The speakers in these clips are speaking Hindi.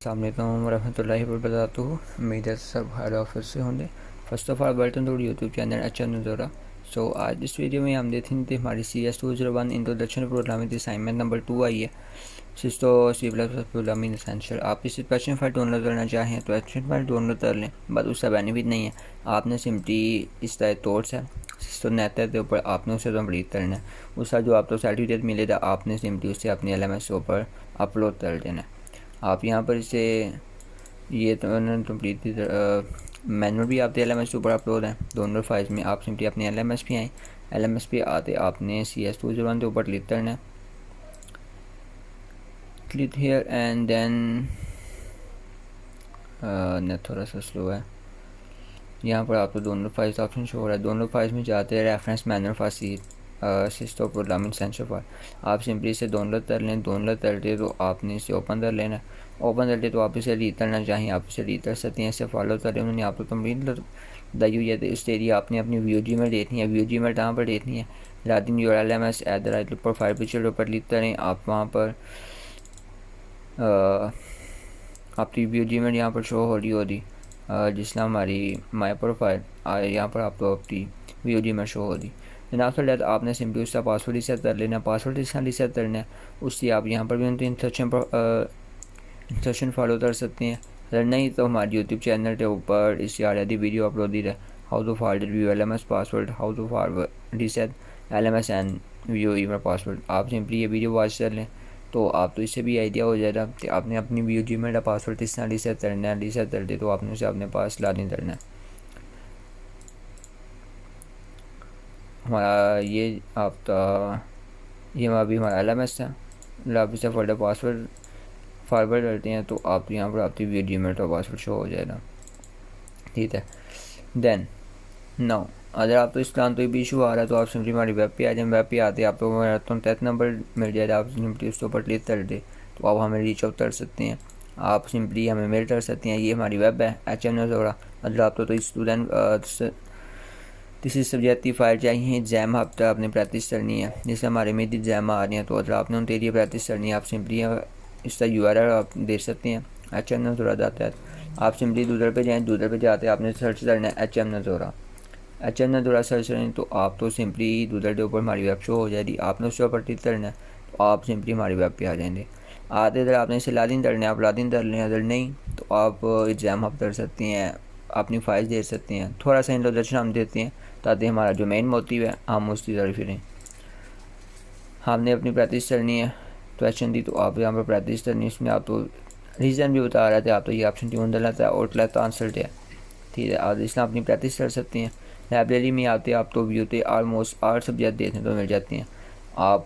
अस्सलाम वालेकुम वरहमतुल्लाहि वबरकातुहू। उम्मीद है सब खैर ऑफिस से होंगे। First of all welcome to YouTube channel अच्छा नज़ारा। सो आज इस वीडियो में हम देखेंगे हमारी CS201 introduction programming assignment number 2 आई है। सिस्टो C plus plus programming essential. आप इस एक्सप्रेशन फाइल डाउनलोड करना चाहें तो एक्सप्रेशन फाइल डाउनलोड कर लें, बट उसका बेनिफिट नहीं है। आपने सिंपली इस तरह तोर्स है सिस्टो नेट के ऊपर आपने उसे कंप्लीट करना है। उसका जो आपको सर्टिफिकेट मिलेगा आपने सिंपली उससे अपने LMS के ऊपर अपलोड कर देना है। आप यहाँ पर इसे ये तो कंप्लीट मैनुअल भी आपके LMS के ऊपर अपलोड है। दोनों फाइल्स में आप सिंपली अपने LMS पे आएँ। LMS पे आते आपने CS201 के ऊपर क्लिक करना है। Click here and then net थोड़ा सा स्लो है। यहाँ पर आपको दोनों फाइल्स ऑप्शन शो हो रहा है। दोनों फाइल्स में जाते हैं reference manual for सिस्टो programming essential file. आप सिंपली इसे डाउनलोड कर लें। डाउनलोड करते तो आपने इसे ओपन कर लेना। ओपन करते तो आप इसे रीड करना चाहें आप इसे रीड कर सकते हैं। इसे फॉलो करें। उन्होंने आपको कंप्लीट दी हुई है। तो इस एरिया आपने अपनी व्यू जीमेल देखनी है। व्यू जीमेल कहाँ पर देखनी है? Laden your LMS at the right profile picture पर क्लिक करें। आप वहाँ पर आपकी व्यू जीमेल यहाँ पर शो हो रही होगी, जिसमें हमारी माई प्रोफाइल यहाँ पर आपको अपनी व्यू जीमेल शो होगी। देन आफ्टर दैट आपने सिंपली उसका पासवर्ड रिसेट कर लेना। पासवर्ड रिसेट करना है उससे आप यहाँ पर भी उनकी इंस्ट्रक्शन फॉलो कर सकते हैं। अगर नहीं तो हमारे यूट्यूब चैनल के ऊपर इससे ऑलरेडी वीडियो अपलोड है। How to forward view LMS password, how to forward reset LMS and view email password. आप सिंपली ये वीडियो वॉच कर लें तो आप तो इससे भी आइडिया हो जाएगा कि आपने अपनी व्यू जीमेल का पासवर्ड किस तरह रिसेट करना है। रिसेट कर दे तो आपने उसे अपने पास लॉगिन करना है। हमारा ये आपका ये अभी हमारा LMS है। आप इसे फोल्डर पासवर्ड फॉरवर्ड करते हैं तो आप यहाँ पर आपकी व्यू जीमेल का पासवर्ड शो हो जाएगा। ठीक है। देन नाउ अगर आप तो इस प्लान तो भी इशू आ रहा है तो आप सिंपली हमारी वेब पे आ जाए। वेब पे आते आपको हमारा कॉन्टैक्ट नंबर मिल जाएगा। आप सिंपली उसके ऊपर क्लिक कर दे तो आप हमें रीच आउट कर सकते हैं। आप सिंपली हमें मेल कर सकते हैं। ये हमारी वेब है HM नज़ारा। मतलब आप तो स्टूडेंट किसी सब्जेक्ट की फाइल चाहिए एग्जाम हफ्ता आपने प्रैक्टिस करनी है। जैसे हमारे में एग्जाम आ रही हैं तो अगर आपने उनके लिए प्रैक्टिस करनी है आप सिंपली इसका URL आप दे सकते हैं। HM नज़ारा जाता है। आप सिंपली दूसरे पे जाएँ। दूसरे पे जाते आपने सर्च करना है HM नज़ारा। HM नज़ारा सर्च करें तो आप तो सिंपली दूसरे के ऊपर हमारी वेब शो हो जाएगी। आपने उसके ऊपर क्लिक करना है तो आप सिंपली हमारी वेब पे आ जाएंगे। आते इधर आपने इसे लॉगिन करना है। आप लॉगिन कर लें। अगर नहीं तो आप एग्ज़ाम हब कर सकते हैं, अपनी फाइल दे सकते हैं। थोड़ा सा इंट्रोडक्शन हम देते हैं ताकि हमारा जो मेन मोटिव है हम उसकी तरफ फिरें। हमने अपनी प्रैक्टिस करनी है क्वेश्चन दी तो आप यहाँ पर प्रैक्टिस करनी है। इसमें आप तो रीज़न भी बता रहे थे। आप तो ये ऑप्शन क्यों डलाता है और गलत आंसर है। ठीक है। आप इसमें अपनी प्रैक्टिस कर सकते हैं। लाइब्रेरी में आते आप तो भी होते ऑलमोस्ट 8 सब्जेक्ट देखने तो मिल जाते हैं। आप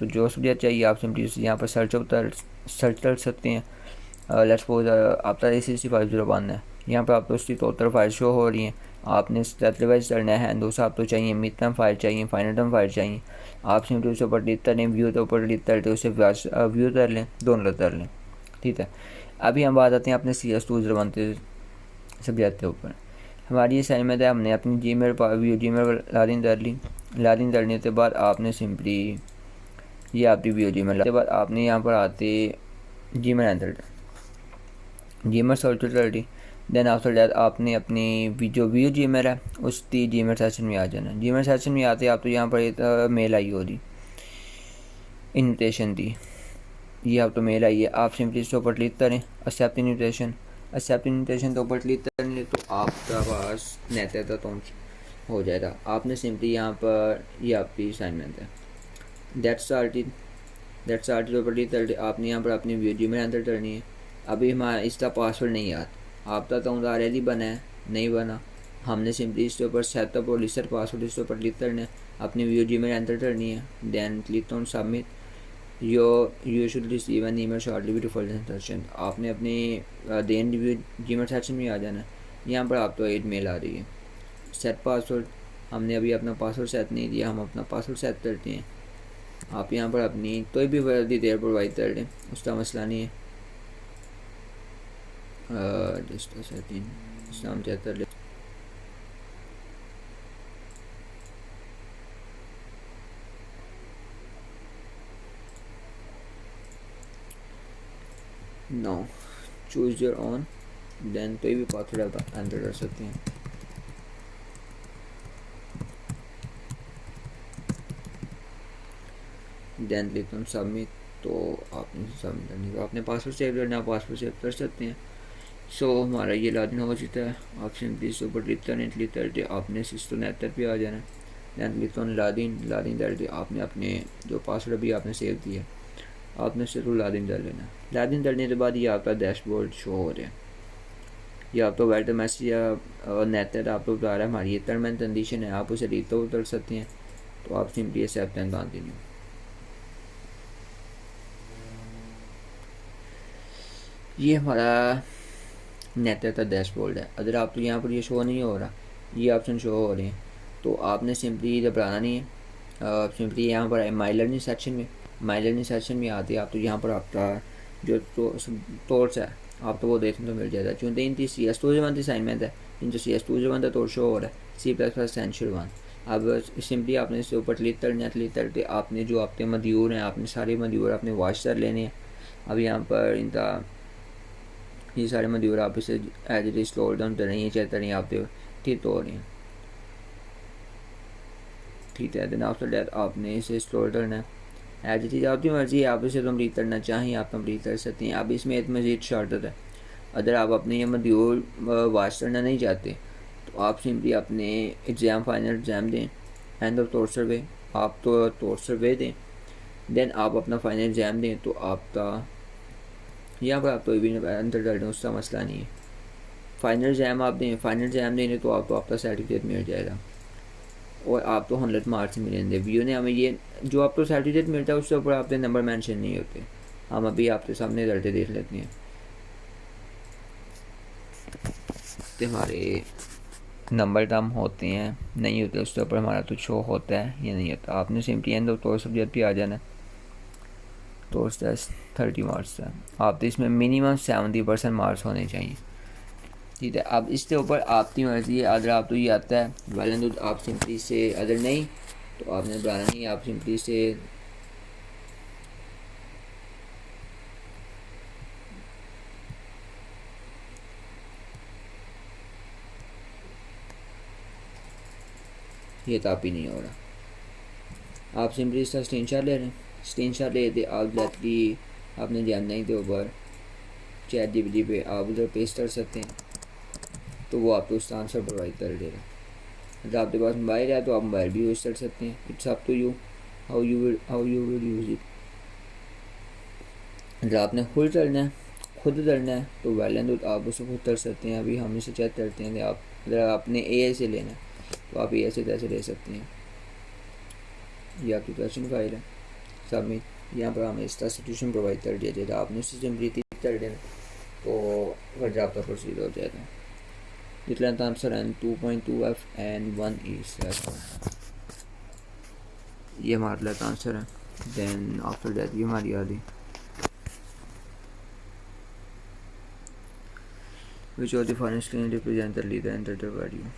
तो जो सब्जेक्ट चाहिए आप सिंपली उसे यहाँ पर सर्च कर सकते हैं। लेट्स सपोज आपका AC501 है। यहाँ पर आपको उसकी टोटल फाइल शो हो रही हैं। आपने स्टेप रिवाइज करना है। दोस्तों आप तो चाहिए मिड टर्म फाइल चाहिए, फाइनल टर्म फाइल चाहिए। आप सिंपली उसके ऊपर क्लिक करें। व्यू के ऊपर क्लिक करके उसे व्यू कर लें, डाउनलोड कर लें। ठीक है। अभी हम बात आते हैं अपने CS201 के सब्जेक्ट के ऊपर। हमारी असाइनमेंट है हमने अपनी व्यू जीमेल लॉगिन कर ली। लॉगिन करने के बाद आपने सिंपली ये आपकी व्यू जीमेल के बाद आपने यहाँ पर आते जीमेल एंटर जीमेल सर्च कर ली। देन आफ्टर दैट आपने अपनी जो व्यू जीमेल है उसकी जीमेल सेक्शन में आ जाना। जीमेल सेक्शन में आते आप तो यहाँ पर एक मेल आई होगी इन्विटेशन दी। ये आप तो मेल आई है। आप सिंपली इसके ऊपर क्लिक करें एक्सेप्ट इन्विटेशन। एक्सेप्ट इन्विटेशन के ऊपर क्लिक करेंगे तो आपका पास नेट तो हो जाएगा। आपने सिंपली यहाँ पर ये आपकी असाइनमेंट है दैट्स आर्टिड के ऊपर क्लिक करके आपने यहाँ पर अपनी व्यू जीमेल एंटर करनी है। अभी हमारा इसका पासवर्ड नहीं याद। आपका अकाउंट ऑलरेडी बना है, नहीं बना। हमने सिंपली इसके ऊपर सेटअप और रिसेट पासवर्ड इसके ऊपर क्लिक करना है। अपनी व्यू जीमेल एंटर करनी है। Then click on submit. You should receive an email shortly with full instruction. आपने अपनी देन व्यू जीमेल सेक्शन में आ जाना है। यहाँ पर आपको एक मेल आ रही है सेट पासवर्ड। हमने अभी अपना पासवर्ड सेट नहीं दिया, हम अपना पासवर्ड सेट करते हैं। आप यहाँ पर अपनी कोई भी डिटेल प्रोवाइड कर दें, उसका मसला नहीं है। जस्ट सेटिंग नाम चेक कर ले। No choose your own, then कोई भी पासवर्ड आप एंटर कर सकते हैं। देन क्लिक ऑन सबमिट, तो आपने सबमिट करने के बाद अपने पासवर्ड सेव करना, पासवर्ड सेव कर सकते हैं। सो हमारा ये लॉगिन हो चुका है। आप सिंपली इस ऊपर क्लिक करके आपने सिस्टम नेटर पे आ जाना है। दैन क्लिक ऑन लॉगिन करके आपने अपने जो पासवर्ड अभी आपने सेव किया आपने सिर्फ लॉगिन कर लेना। लॉगिन करने के बाद ये आपका डैशबोर्ड शो हो रहा है। ये आपको वेलकम मैसेज या नेटर आपको बता रहा है हमारी ये टर्म एंड कंडीशन है, आप उसे रीड तो कर सकते हैं। तो आप सिंपली एक्सेप्ट एंड कंटिन्यू। ये हमारा नेटर का डैशबोर्ड है। अगर आपको यहाँ पर ये शो नहीं हो रहा, ये ऑप्शन शो हो रहे हैं, तो आपने सिंपली घबराना नहीं है। सिंपली यहाँ पर माई लर्निंग सेक्शन में आते हैं आप, तो यहाँ पर आपका जो तोर्स है आपको वो देखने को मिल जाएगा। चूँकि इनकी CS201 असाइनमेंट है, इनसे CS201 का तोड़ शो हो रहा है, C++ एसेंशियल 1। अब सिंपली आपने इसके ऊपर क्लिक करके आपने जो आपके मॉड्यूल हैं आपने सारे मॉड्यूल आपने वॉच कर लेने हैं। अब यहाँ पर इनका ये सारे मॉड्यूल आप इसे as it is slower down कर रही हैं, चेक कर रही हैं, आप ठीक तो हो रही हैं, ठीक है। देन आफ्टर दैट आपने इसे स्लोर करना है। एज इट इज आपकी मर्जी है, आप इसे कंप्लीट करना चाहें आप कंप्लीट कर सकते हैं। अब इसमें एक मज़ीद शॉर्टकट है। अगर आप अपने ये मॉड्यूल वॉच करना नहीं चाहते तो आप सिंपली अपने फाइनल एग्ज़ाम दें, एंड ऑफ तोड़ सर्वे आप तो तोड़ सर्वे दें, देन आप अपना फाइनल एग्ज़ाम दें, तो आपका यहाँ पर आप तो भी अंदर कर दें, उसका मसला नहीं है। फाइनल एग्ज़ाम आप दें, फाइनल एग्ज़ाम देंगे तो आपको आपका सर्टिफिकेट मिल जाएगा और आप तो 100 मार्क्स मिलेंगे। वीडियो ने हमें ये जो आपको सर्टिफिकेट मिलता है उसके ऊपर आपके नंबर मेंशन नहीं होते। हम अभी आपके सामने करके देख लेते हैं तो हमारे नंबर कम होते हैं नहीं होते, उसके ऊपर हमारा तो शो होता है या नहीं होता। आपने सिंपली एंड ऑफ तो सब्जेक्ट भी आ जाना। तो 30 मार्क्स है, आप तो इसमें मिनिमम 70% मार्क्स होने चाहिए, ठीक है। अब इसके ऊपर आपकी मर्ज़ी है। अगर आप तो ये आता है वेल तो आप सिंपली से, अगर नहीं तो आपने बनाना नहीं, आप सिंपली से ये तो आप ही नहीं हो रहा। आप सिंपली इसका स्क्रीनशॉट ले रहे हैं, स्क्रीनशॉट लेते आप डायरेक्टली आपने जानना ही के ऊपर ChatGPT पे आप उधर पेस्ट कर सकते हैं, तो वो आपको उसका आंसर प्रोवाइड कर देगा। अगर आपके पास मोबाइल है तो आप मोबाइल भी यूज़ कर सकते हैं। It's up to you how you will use it. अगर आपने खुद करना है तो वेल एंड तो आप उसे खुद कर सकते हैं। अभी हम इसे चेक करते हैं कि आप अगर आपने AI से लेना है तो आप AI से कैसे ले सकते हैं। ये आपकी क्वेश्चन फाइल है, सबमिट। यहाँ पर हमें इसका सॉल्यूशन प्रोवाइड कर दिया जाएगा, आपने उसे सिंपली टिक कर देना तो फिर आपका प्रोसीड हो जाएगा। जितना आंसर है 2.2F and 1 E। ये हमारा लेट आंसर है। देन आफ्टर दैट ये हमारी आ गई which of the following screen represent the leader and the value।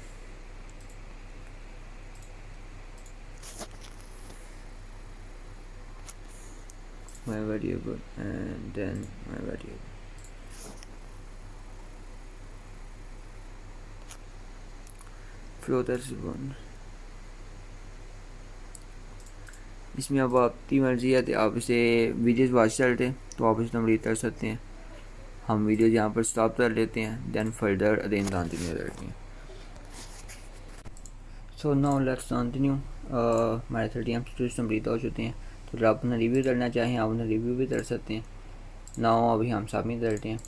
my variable and then my variable। float as one। इसमें अब आपकी मर्जी है, आप इसे वीडियोज़ वॉच करते हैं तो आप इसे कंप्लीट कर सकते हैं। हम वीडियो यहाँ पर स्टॉप कर लेते हैं, देन फर्दर अगेन कंटिन्यू करते हैं। So now let's continue. हमारे 30 एमसीक्यूज कंप्लीट हो चुके हैं, तो अगर आप उन्हें रिव्यू करना चाहें आप उन्हें रिव्यू भी कर सकते हैं। नाउ अभी हम सबमिट करते हैं।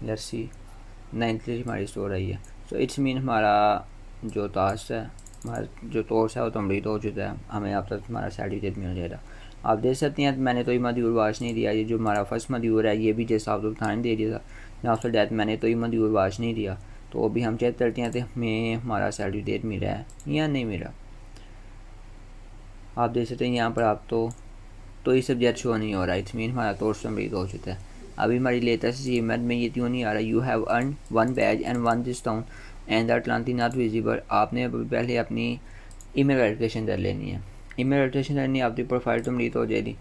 लेट्स सी 9th हमारी स्टोर आई है। सो इट्स मीन हमारा जो टास्क है, हमारा जो कोर्स है वो कंप्लीट हो चुका है। हमें अब तक हमारा सर्टिफिकेट मिल जाएगा। आप देख सकते हैं मैंने तो ये मॉड्यूल वॉच नहीं दिया। ये जो हमारा फर्स्ट मॉड्यूल है ये भी जैसा आप लोग ध्यान दे दिया था, आफ्टर दैट मैंने तो ये मॉड्यूल वॉच नहीं दिया। तो अभी हम चेक करते हैं तो हमें हमारा सर्टिफिकेट मिला है या नहीं मिला। आप देख सकते हैं यहाँ पर आप तो ये सब्जेक्ट शो नहीं हो रहा, इट्स मीन हमारा कोर्स कंप्लीट हो चुका है। अभी हमारी लेटेस्ट अचीवमेंट में ये क्यों नहीं आ रहा, you have earn 1 badge and 1 discount and अटलांटी नॉट विजिबल। आपने पहले अपनी ईमेल वेरिफिकेशन कर लेनी है। ईमेल वेरिफिकेशन करनी है, आपकी प्रोफाइल कंप्लीट हो जाएगी।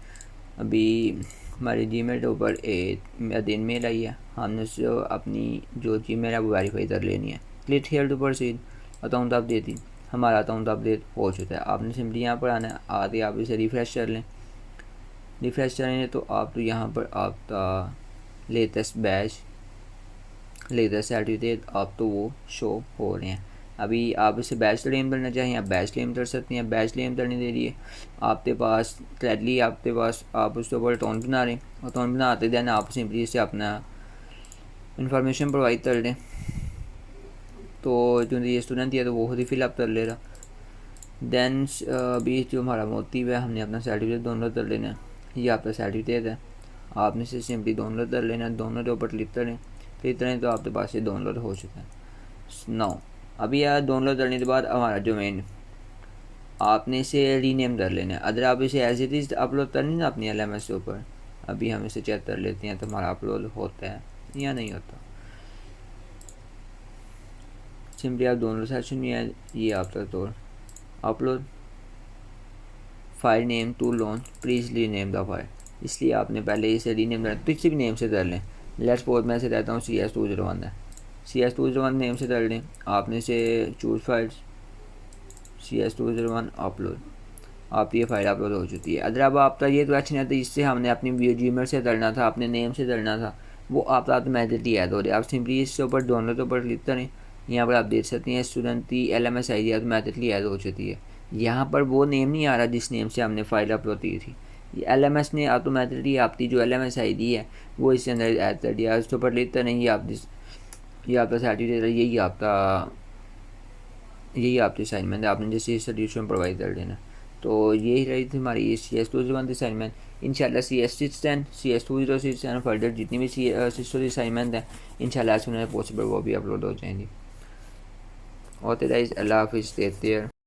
अभी हमारे जीमेल के ऊपर दिन मेल आई है, हमने उससे अपनी जो जीमेल है वो वेरीफाई कर लेनी है। Click here to proceed, account update ही हमारा अकाउंट अपडेट हो चुका है। आपने सिंपली यहाँ पर आना है, आगे आप इसे रिफ़्रेश कर लें। रिफ़्रेश करेंगे तो आप तो यहाँ पर आपका लेटेस्ट बैच, लेटेस्ट सर्टिफिकेट आप तो वो शो हो रहे हैं। अभी आप इसे बैच क्लेम करना चाहें, आप बैच क्लेम कर सकते हैं। बैच क्लेम करने के लिए आपके पास क्रेडली आपके पास आप उसके ऊपर अकाउंट बना रहे हैं। अकाउंट बनाते देन आप सिंपली से अपना इंफॉर्मेशन प्रोवाइड कर दें। तो जो ये स्टूडेंट है तो वो खुद ही फिलअप कर लेगा। देन अभी जो हमारा मोटिव है, हमने अपना सर्टिफिकेट डाउनलोड कर लेना है। ये आपका सर्टिफिकेट है, आपने इसे सिंपली डाउनलोड कर लेना है। डाउनलोड के ऊपर क्लिक करें, क्लिक करें तो आपके पास ये डाउनलोड हो चुका है। नाउ अभी यार डाउनलोड करने के बाद हमारा जो मेन आपने इसे रीनेम कर लेना है। अगर आप इसे एज इट इज़ अपलोड करनी ना अपनी LMS के ऊपर, अभी हम इसे चेक कर लेते हैं तो हमारा अपलोड होता है या नहीं होता। सिंपली आप डाउनलोड सेक्शन में है, ये आपका तो upload file name to launch please rename the file, इसलिए आपने पहले इसे रीनेम करना, किसी भी नेम से कर लें। लेट्स सपोज मैं इसे रहता हूँ CS201 है, CS201 नेम से कर लें। आपने इसे चूज फाइल्स CS201 अपलोड, आप ये फाइल अपलोड हो चुकी है। अगर अब आपका ये क्वेश्चन है तो इससे हमने अपनी जीमेल से करना था, अपने नेम से करना था, वो आप ऑटोमेटिकली ऐड हो रही है। आप सिंपली इसके ऊपर डाउनलोड के ऊपर क्लिक करें, यहाँ पर आप देख सकते हैं स्टूडेंट की LMS ID ऑटोमेटिकली ऐड हो चुकी है। यहाँ पर वो नेम नहीं आ रहा जिस नेम से हमने फाइल अपलोड की थी, ये LMS ने ऑटोमेटिकली आपकी जो LMS ID है वो इसके अंदर ऐड कर दिया। उसके ऊपर क्लिक करें, ये आपका सर्टिफिकेट है, यही आपकी असाइनमेंट है, आपने जैसे सोल्यूशन प्रोवाइड कर देना। तो यही रही थी हमारी CS201 असाइनमेंट। इंशाल्लाह CS610 CS206 एंड फर्दर जितनी भी CS असाइनमेंट है इंशाल्लाह as soon as possible वो भी अपलोड हो जाएंगी। और अल्लाह हाफिज़, टेक केयर।